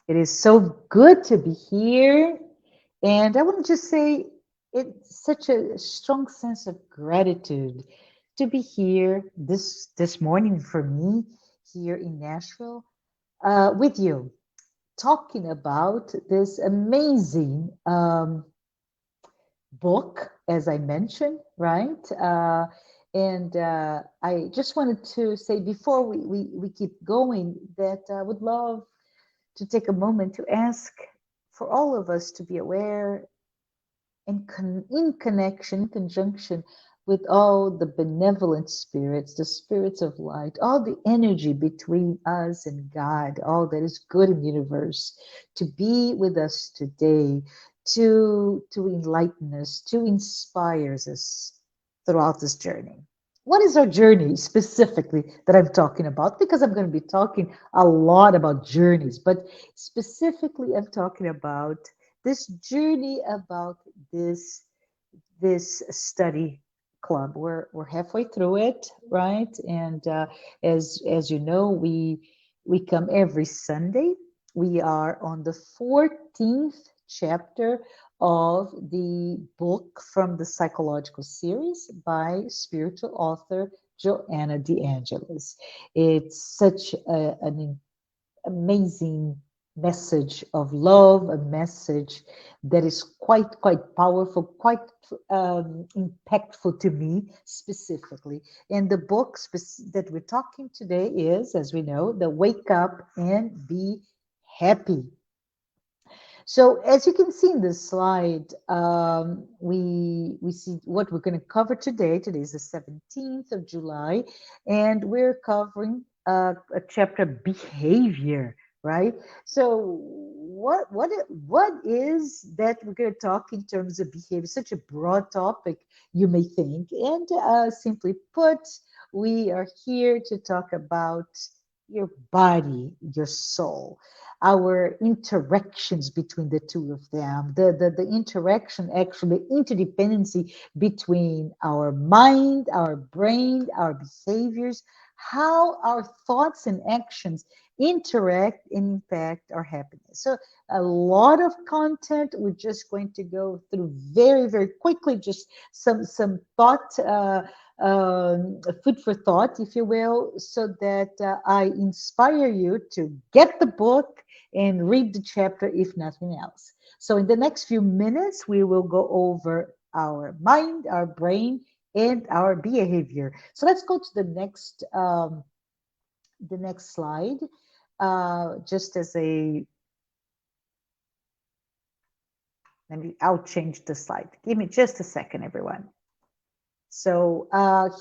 It is so good to be here. And I want to just say it's such a strong sense of gratitude to be here this morning for me here in Nashville with you, talking about this amazing book, as I mentioned, right? And I just wanted to say before we keep going that I would love to take a moment to ask for all of us to be aware and in connection, in conjunction with all the benevolent spirits, the spirits of light, all the energy between us and God, all that is good in the universe, to be with us today, to enlighten us, to inspire us throughout this journey. What is our journey specifically that I'm talking about? Because I'm going to be talking a lot about journeys, but specifically I'm talking about this journey about this study club. We're halfway through it, right? And as you know, we come every Sunday. We are on the 14th chapter of the book from the psychological series by spiritual author Joanna de Angelis. It's such an amazing message of love, a message that is quite powerful, quite impactful to me specifically. And the book that we're talking today is, as we know, the Wake Up and Be Happy. So as you can see in this slide, we see what we're going to cover today. Today is the 17th of July, and we're covering a chapter behavior, right? So what is that we're going to talk in terms of behavior? Such a broad topic, you may think, and simply put, we are here to talk about your body, your soul, our interactions between the two of them, the interaction, actually, interdependency between our mind, our brain, our behaviors, how our thoughts and actions interact and impact our happiness. So, a lot of content. We're just going to go through very quickly, just some thought. Food for thought, if you will, so that I inspire you to get the book and read the chapter, if nothing else. So, in the next few minutes, we will go over our mind, our brain, and our behavior. So, let's go to the next slide. Just as a I'll change the slide. Give me just a second, everyone. So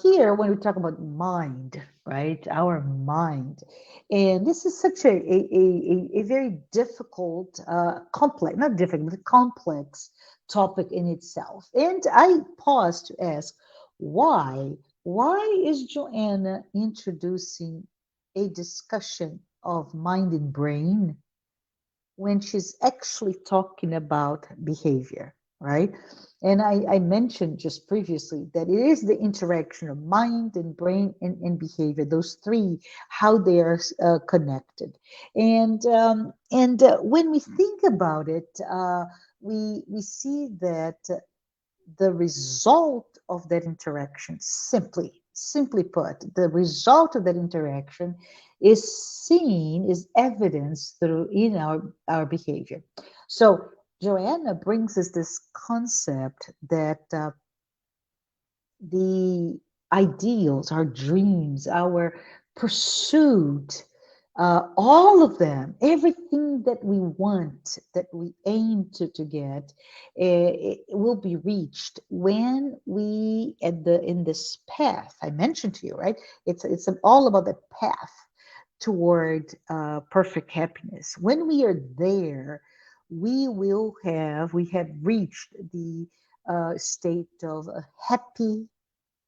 here, when we talk about mind, right, our mind, and this is such a very difficult, complex, not difficult, but complex topic in itself. And I pause to ask, why? Why is Joanna introducing a discussion of mind and brain when she's actually talking about behavior, right? And I mentioned just previously that it is the interaction of mind and brain and behavior, those three, how they are connected. And when we think about it, we see that the result of that interaction, simply put, the result of that interaction is evidenced through in our behavior. So Joanna brings us this concept that the ideals, our dreams, our pursuit, all of them, everything that we want, that we aim to get, it will be reached when we in this path I mentioned to you, right? It's all about the path toward perfect happiness. When we are there, we have reached the state of a happy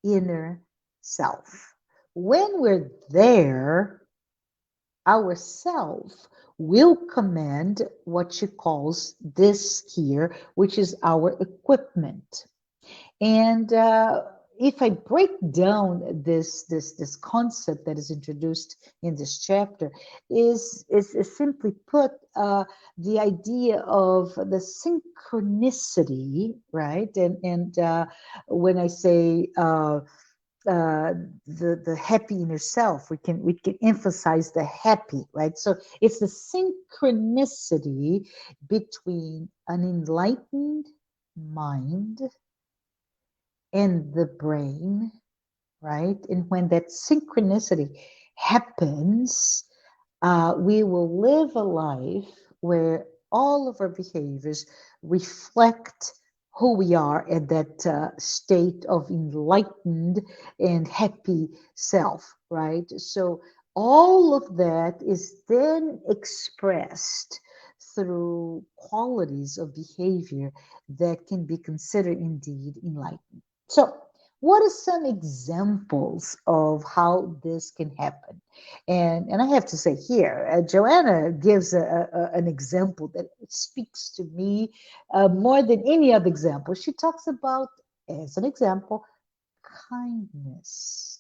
inner self. When we're there, ourself will command what she calls this here, which is our equipment. And if I break down this concept that is introduced in this chapter, is simply put the idea of the synchronicity, right? And when I say the happy inner self, we can emphasize the happy, right? So it's the synchronicity between an enlightened mind and the brain, right? And when that synchronicity happens, we will live a life where all of our behaviors reflect who we are at that state of enlightened and happy self, right? So all of that is then expressed through qualities of behavior that can be considered indeed enlightened. So, what are some examples of how this can happen? And I have to say here, Joanna gives an example that speaks to me more than any other example. She talks about, as an example, kindness.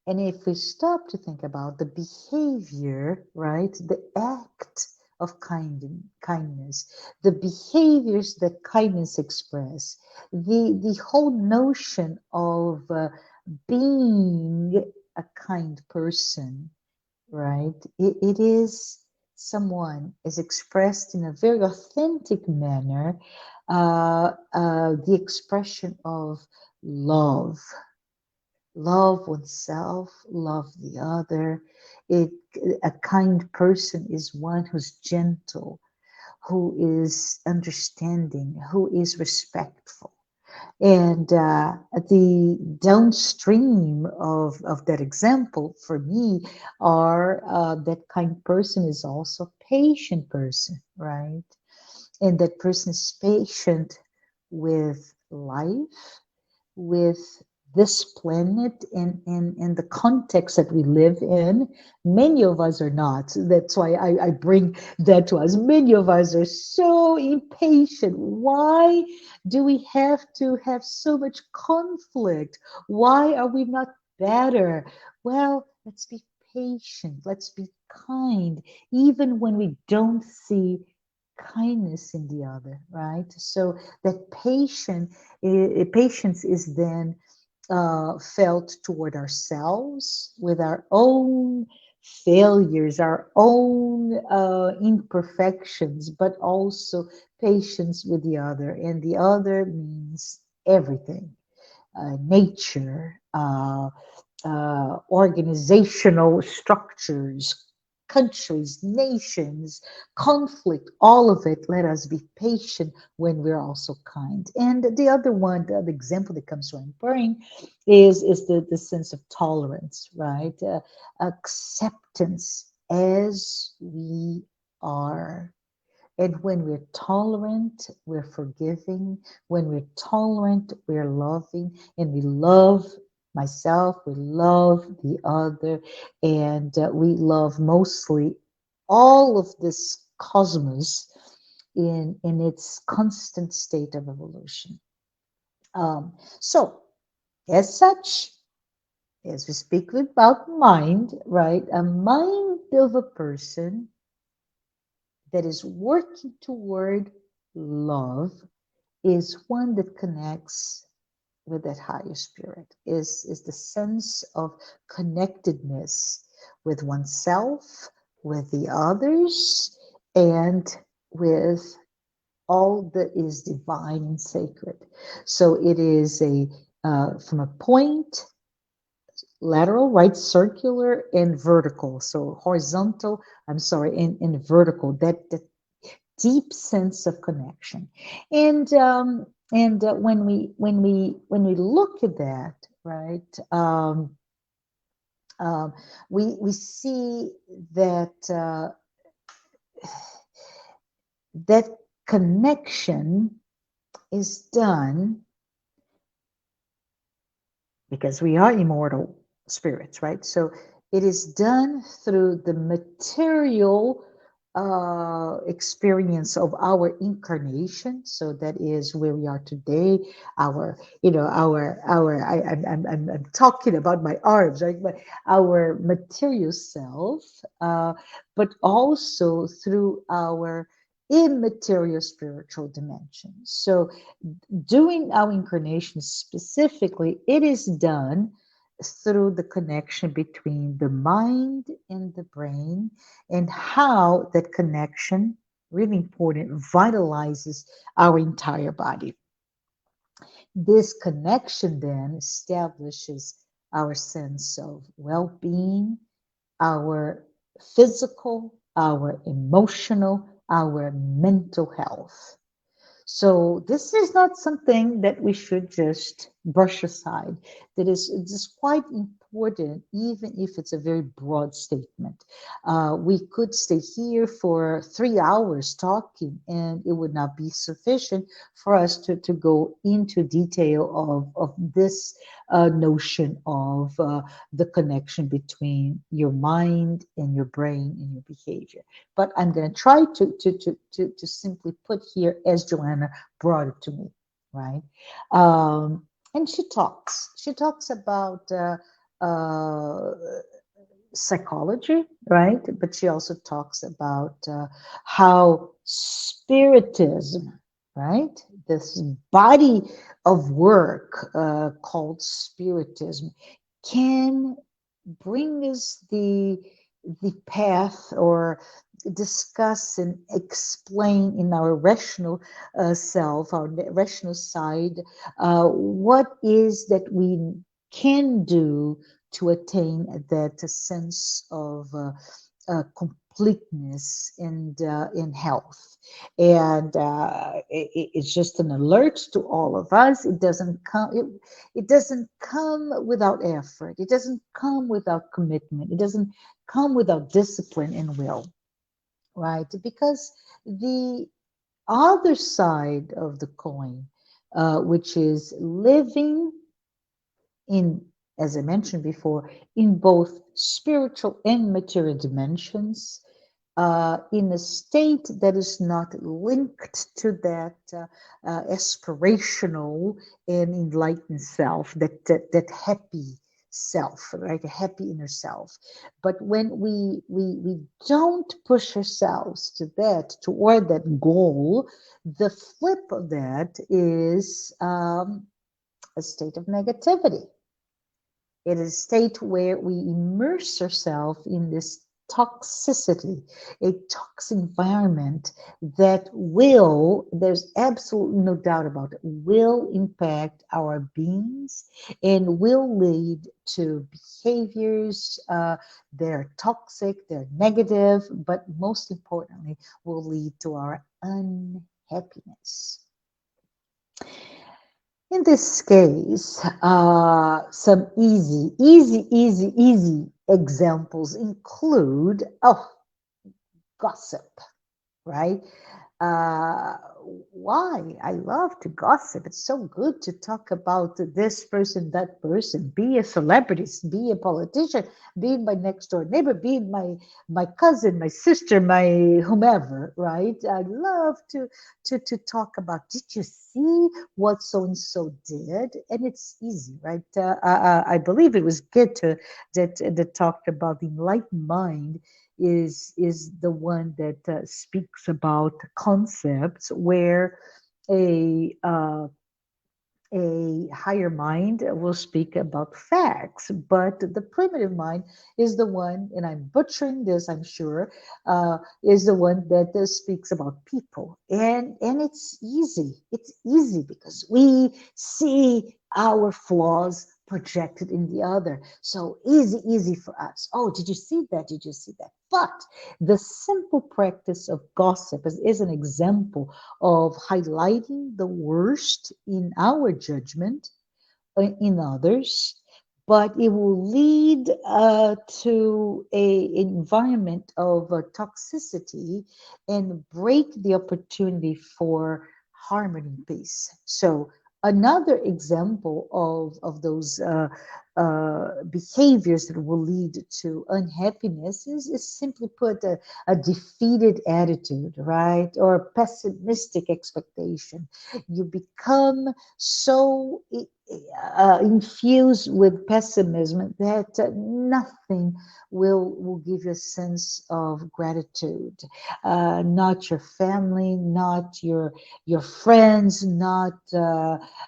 And if we stop to think about the behavior, right, the act of kindness, the behaviors that kindness express, the whole notion of being a kind person, right? It is someone is expressed in a very authentic manner, the expression of love. Love oneself, love the other. It, a kind person is one who's gentle, who is understanding, who is respectful. And the downstream of that example for me are that kind person is also a patient person, right? And that person is patient with life, with this planet and the context that we live in. Many of us are not. That's why I bring that to us. Many of us are so impatient. Why do we have to have so much conflict? Why are we not better? Well, let's be patient. Let's be kind, even when we don't see kindness in the other, right? So that patience is then felt toward ourselves with our own failures, our own imperfections, but also patience with the other. And the other means everything, nature, organizational structures, countries, nations, conflict, all of it. Let us be patient when we're also kind. And the other one, the example that comes to my brain is the sense of tolerance, right? Acceptance as we are. And when we're tolerant, we're forgiving. When we're tolerant, we're loving. And we love myself, we love the other, and we love mostly all of this cosmos in its constant state of evolution. So, as such, as we speak about mind, right? A mind of a person that is working toward love is one that connects with that higher spirit, is the sense of connectedness with oneself, with the others, and with all that is divine and sacred. So it is a from a point, lateral, right, circular, and vertical. So horizontal, I'm sorry, and vertical. That deep sense of connection. And when we look at that, right, we see that that connection is done because we are immortal spirits, right? So it is done through the material experience of our incarnation. So that is where we are today. Our, I'm talking about my arms, right? But our material self, but also through our immaterial spiritual dimension. So during our incarnation specifically, it is done through the connection between the mind and the brain, and how that connection, really important, vitalizes our entire body. This connection then establishes our sense of well being, our physical, our emotional, our mental health. So this is not something that we should just brush aside. That is, it's quite important, even if it's a very broad statement. We could stay here for 3 hours talking, and it would not be sufficient for us to go into detail of this notion of the connection between your mind and your brain and your behavior. But I'm going to try to simply put here as Joanna brought it to me, right? And she talks about uh, psychology, right? But she also talks about how spiritism, right? This body of work called spiritism can bring us the path, or discuss and explain in our rational self, our rational side, what is that we can do to attain that sense of completeness and in health. And it's just an alert to all of us. It doesn't come without effort. It doesn't come without commitment. It doesn't come without discipline and will, right? Because the other side of the coin, which is living in, as I mentioned before, in both spiritual and material dimensions, in a state that is not linked to that aspirational and enlightened self, that happy self, right? A happy inner self. But when we don't push ourselves to that, toward that goal, the flip of that is a state of negativity. It is a state where we immerse ourselves in this toxicity, a toxic environment that will, there's absolutely no doubt about it, will impact our beings and will lead to behaviors that are toxic, they're negative, but most importantly, will lead to our unhappiness. In this case, some easy examples include, gossip, right? Uh, why? I love to gossip. It's so good to talk about this person, that person, be a celebrity, be a politician, be my next door neighbor, be my cousin, my sister, my whomever, right? I love to talk about. Did you see what so and so did? And it's easy, right? I believe it was Goethe that talked about the enlightened mind is the one that speaks about concepts where a a higher mind will speak about facts, but the primitive mind is the one, and I'm butchering this, I'm sure, is the one that speaks about people. And it's easy. It's easy because we see our flaws projected in the other. So easy for us. Oh, did you see that? Did you see that? But the simple practice of gossip is an example of highlighting the worst in our judgment in others, but it will lead to an environment of toxicity and break the opportunity for harmony and peace. So another example of those behaviors that will lead to unhappiness is simply put a defeated attitude, right? Or a pessimistic expectation. You become so infused with pessimism that nothing will give you a sense of gratitude. Not your family, not your friends, not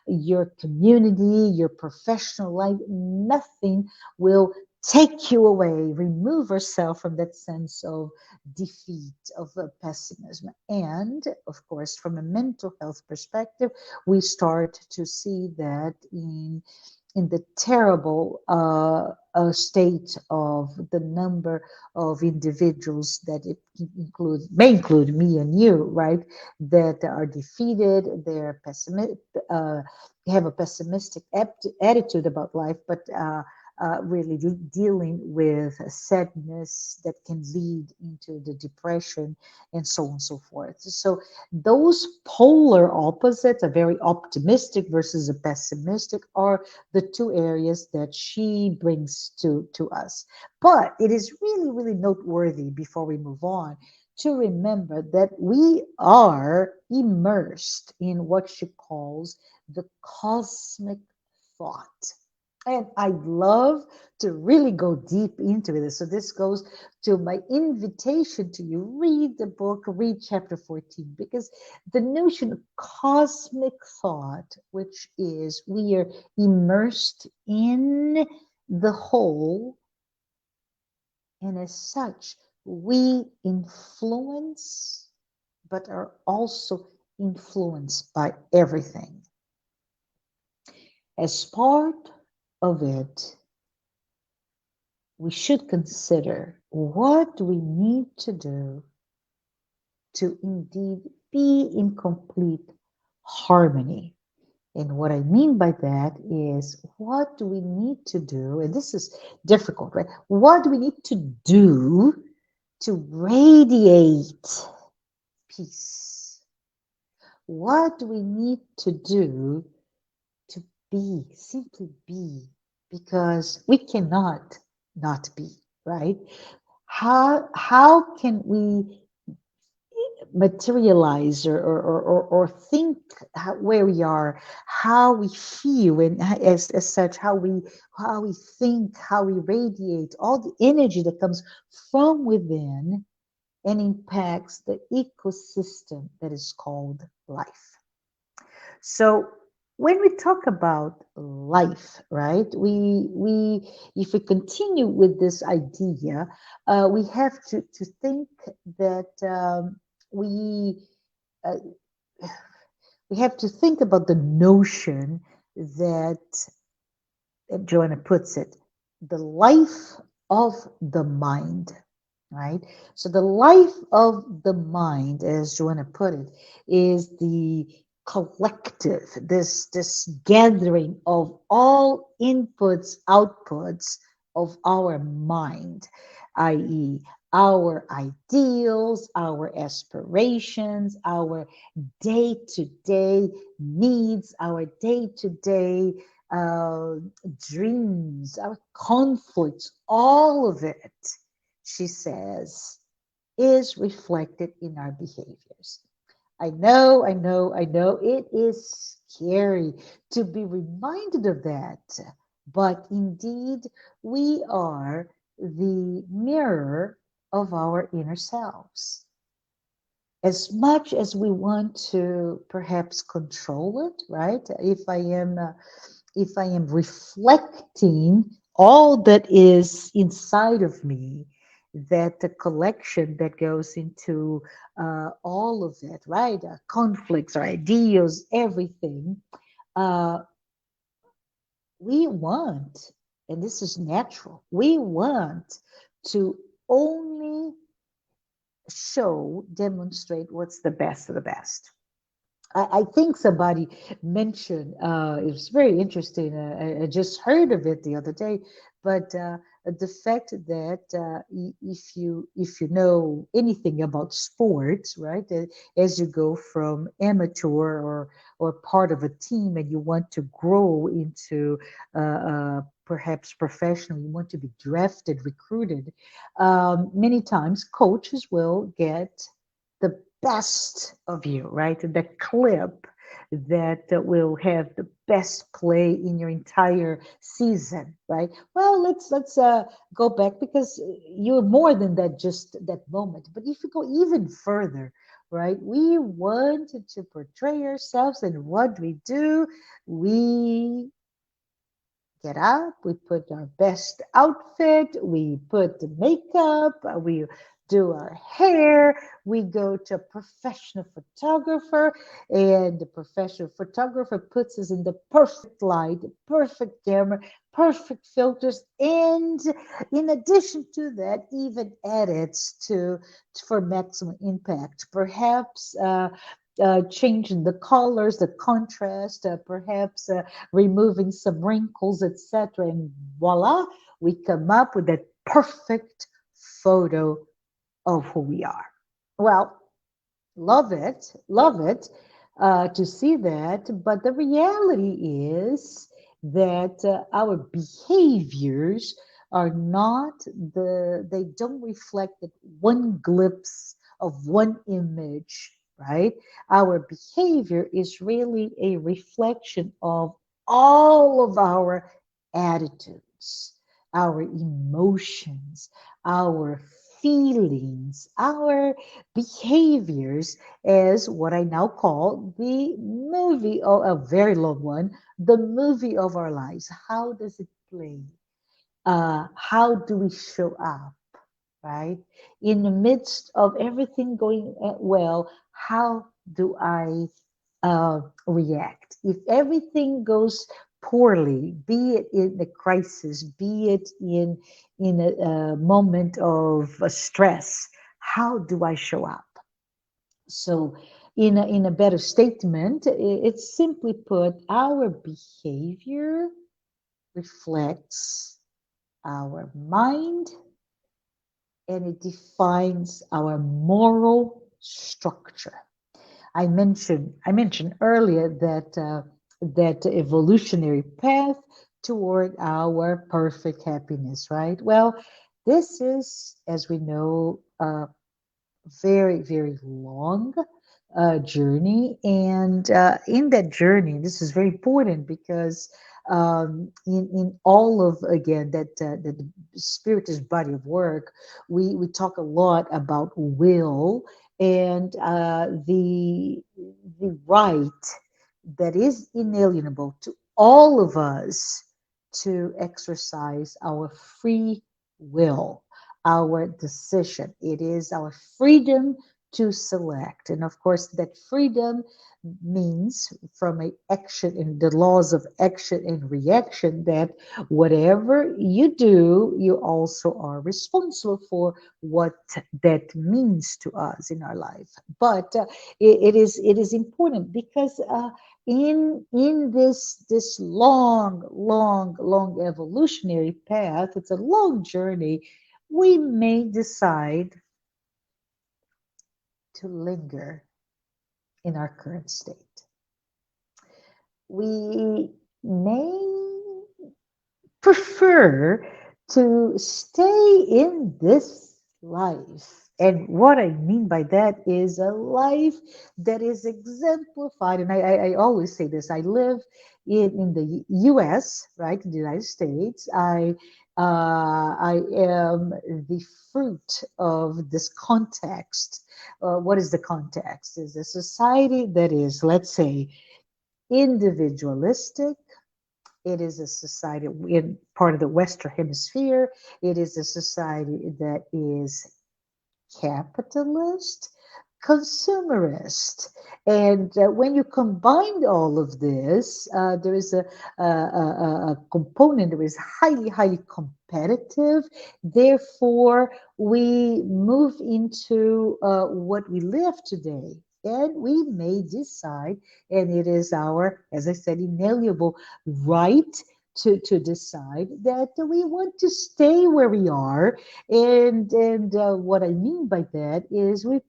your community, your professional life. Nothing will take you away, remove yourself from that sense of defeat, of pessimism. And of course, from a mental health perspective, we start to see that in the terrible state of the number of individuals that it may include me and you, right? That are defeated, they're pessimistic, have a pessimistic attitude about life, but really dealing with sadness that can lead into the depression and so on and so forth. So those polar opposites, a very optimistic versus a pessimistic, are the two areas that she brings to us. But it is really, really noteworthy before we move on to remember that we are immersed in what she calls the cosmic thought. And I'd love to really go deep into this. So this goes to my invitation to you. Read the book, read chapter 14, because the notion of cosmic thought, which is we are immersed in the whole, and as such, we influence, but are also influenced by everything. As part of it, we should consider what we need to do to indeed be in complete harmony. And what I mean by that is, what do we need to do? And this is difficult, right? What do we need to do to radiate peace? What do we need to do to be, simply be? Because we cannot not be, right? How can we materialize or think where we are, how we feel, and as such, how we think, how we radiate all the energy that comes from within and impacts the ecosystem that is called life. So when we talk about life, right? We if we continue with this idea, we have to think that we uh, we have to think about the notion that Joanna puts it, the life of the mind, right? So the life of the mind, as Joanna put it, is the collective, this gathering of all inputs, outputs of our mind, i.e., our ideals, our aspirations, our day to day needs, our day to day dreams, our conflicts, all of it, she says, is reflected in our behaviors. I know it is scary to be reminded of that, but indeed, we are the mirror of our inner selves. As much as we want to perhaps control it, right? If I am reflecting all that is inside of me, that the collection that goes into all of it, right? Conflicts, or ideas, everything, uh, we want, and this is natural, we want to only show, demonstrate what's the best of the best. I think somebody mentioned, it was very interesting. I just heard of it the other day, but the fact that if you know anything about sports, right, as you go from amateur or part of a team and you want to grow into perhaps professional, you want to be drafted, recruited, many times coaches will get the best of you, right? The clip that will have the best play in your entire season, right? Well, let's go back because you're more than that, just that moment. But if you go even further, right? We wanted to portray ourselves, and what do? We get up, we put our best outfit, we put the makeup, we do our hair, we go to a professional photographer, and the professional photographer puts us in the perfect light, perfect camera, perfect filters, and in addition to that, even edits to for maximum impact. Perhaps changing the colors, the contrast, perhaps removing some wrinkles, etc. And voila, we come up with that perfect photo of who we are. Well, love it to see that. But the reality is that our behaviors are not they don't reflect that one glimpse of one image, right? Our behavior is really a reflection of all of our attitudes, our emotions, our feelings, our behaviors, as what I now call the movie, or a very long one, the movie of our lives. How does it play? How do we show up, right? In the midst of everything going well, how do I react? If everything goes poorly, be it in a crisis, be it in a moment of stress, how do I show up? So, in a better statement, it's simply put, our behavior reflects our mind, and it defines our moral structure. I mentioned earlier that that evolutionary path toward our perfect happiness, right? Well, this is, as we know, very, very long journey. And in that journey, this is very important because in all of, again, that the spiritist body of work, we talk a lot about will and the right that is inalienable to all of us to exercise our free will, our decision. It is our freedom to select. And of course, that freedom means, from a action in the laws of action and reaction, that whatever you do, you also are responsible for what that means to us in our life. But it is important because in this long evolutionary path, it's a long journey. We may decide to linger in our current state. We may prefer to stay in this life. And what I mean by that is a life that is exemplified. And I always say this, I live in the US, right, in the United States. I am the fruit of this context. What is the context? Is a society that is, let's say, individualistic. It is a society in part of the Western Hemisphere. It is a society that is capitalist, consumerist. And when you combine all of this, there is a component that is highly competitive. Therefore, we move into what we live today. And we may decide, and it is our, as I said, inalienable right to decide that we want to stay where we are. And what I mean by that is we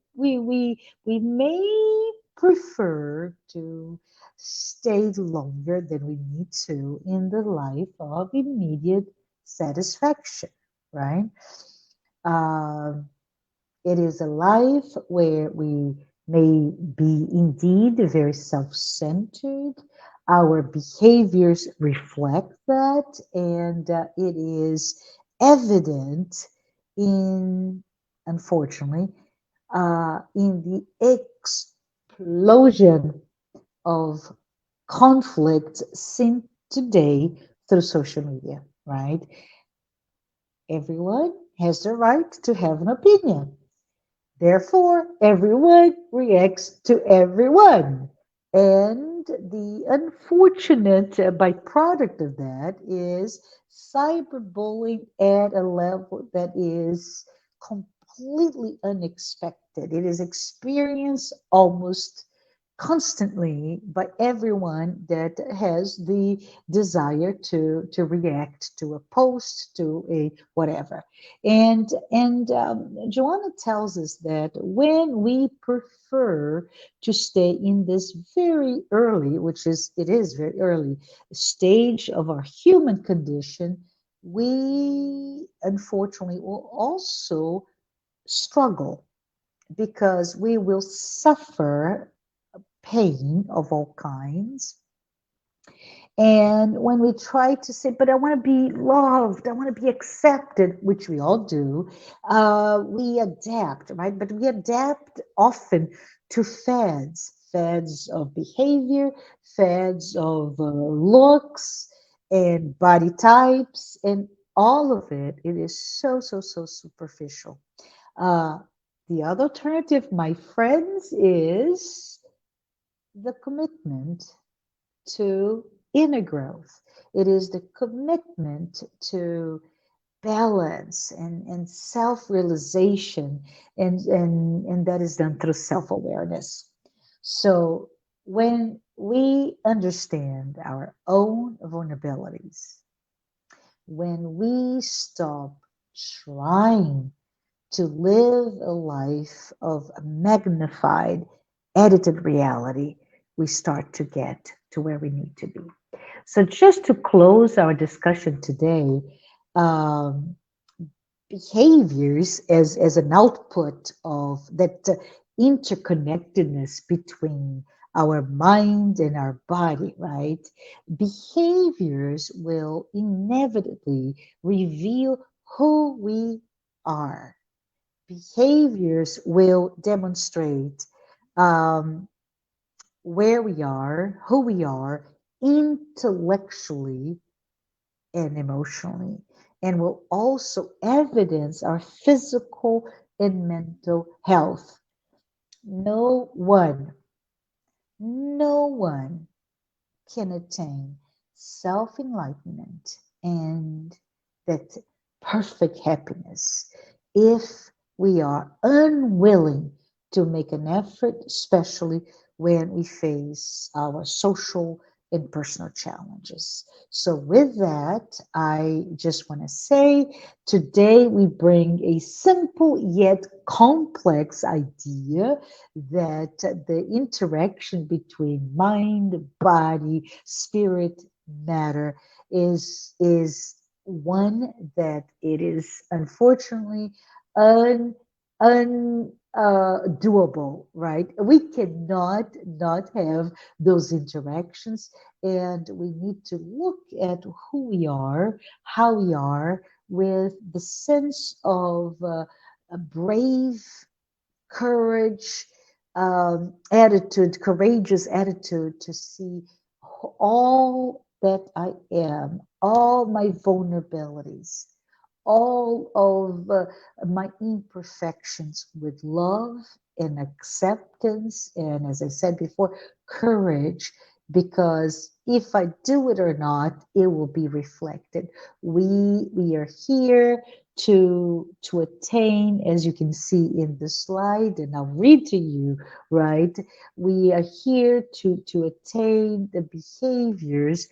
may prefer to stay longer than we need to in the life of immediate satisfaction, right? Um, it is a life where we may be indeed very self centered. Our behaviors reflect that, and it is evident in, unfortunately, in the explosion of conflict seen today through social media, right? Everyone has the right to have an opinion. Therefore, everyone reacts to everyone. And the unfortunate byproduct of that is cyberbullying at a level that is completely unexpected. It is experienced almost constantly by everyone that has the desire to react to a post, to a whatever. And Joanna tells us that when we prefer to stay in this very early, which is it is very early stage of our human condition, we unfortunately will also struggle because we will suffer pain of all kinds. And when we try to say, but I want to be loved, I want to be accepted, which we all do, we adapt, right? But we adapt often to fads of behavior, fads of looks and body types, and all of it. It is so superficial. Uh, the other alternative, my friends, is the commitment to inner growth. It is the commitment to balance and self-realization, and that is done through self-awareness. So when we understand our own vulnerabilities, when we stop trying to live a life of magnified, edited reality, we start to get to where we need to be. So, just to close our discussion today, um, behaviors as an output of that interconnectedness between our mind and our body, right? Behaviors will inevitably reveal who we are. Behaviors will demonstrate um, where we are, who we are intellectually and emotionally, and will also evidence our physical and mental health. No one, no one can attain self enlightenment and that perfect happiness if we are unwilling to make an effort, especially when we face our social and personal challenges. So, with that, I just want to say today we bring a simple yet complex idea that the interaction between mind, body, spirit, matter is one that it is unfortunately un doable, right? We cannot not have those interactions, and we need to look at who we are, how we are, with the sense of a brave courage, attitude, courageous attitude to see all that I am, all my vulnerabilities, all of my imperfections with love and acceptance. And as I said before, courage, because if I do it or not, it will be reflected. We are here to attain, as you can see in the slide, and I'll read to you, right? We are here to attain the behaviors,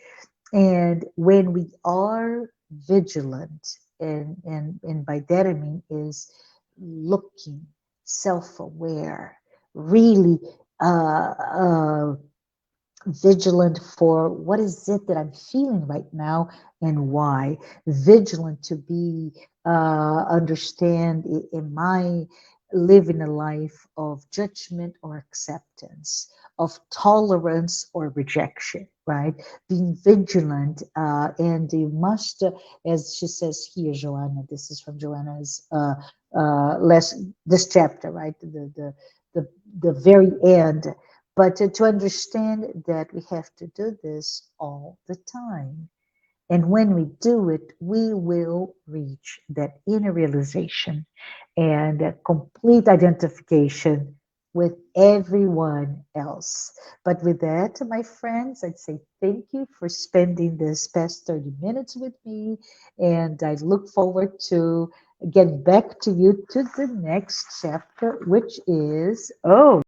and when we are vigilant, and by that I mean is looking, self-aware, really uh, vigilant for what is it that I'm feeling right now and why. Vigilant to be understand, am I living a life of judgment or acceptance, of tolerance or rejection, right? Being vigilant, and you must, as she says here, Joanna. This is from Joanna's less this chapter, right? The the very end, but to understand that we have to do this all the time. And when we do it, we will reach that inner realization and a complete identification with everyone else. But with that, my friends, I'd say thank you for spending this past 30 minutes with me. And I look forward to getting back to you to the next chapter, which is, oh,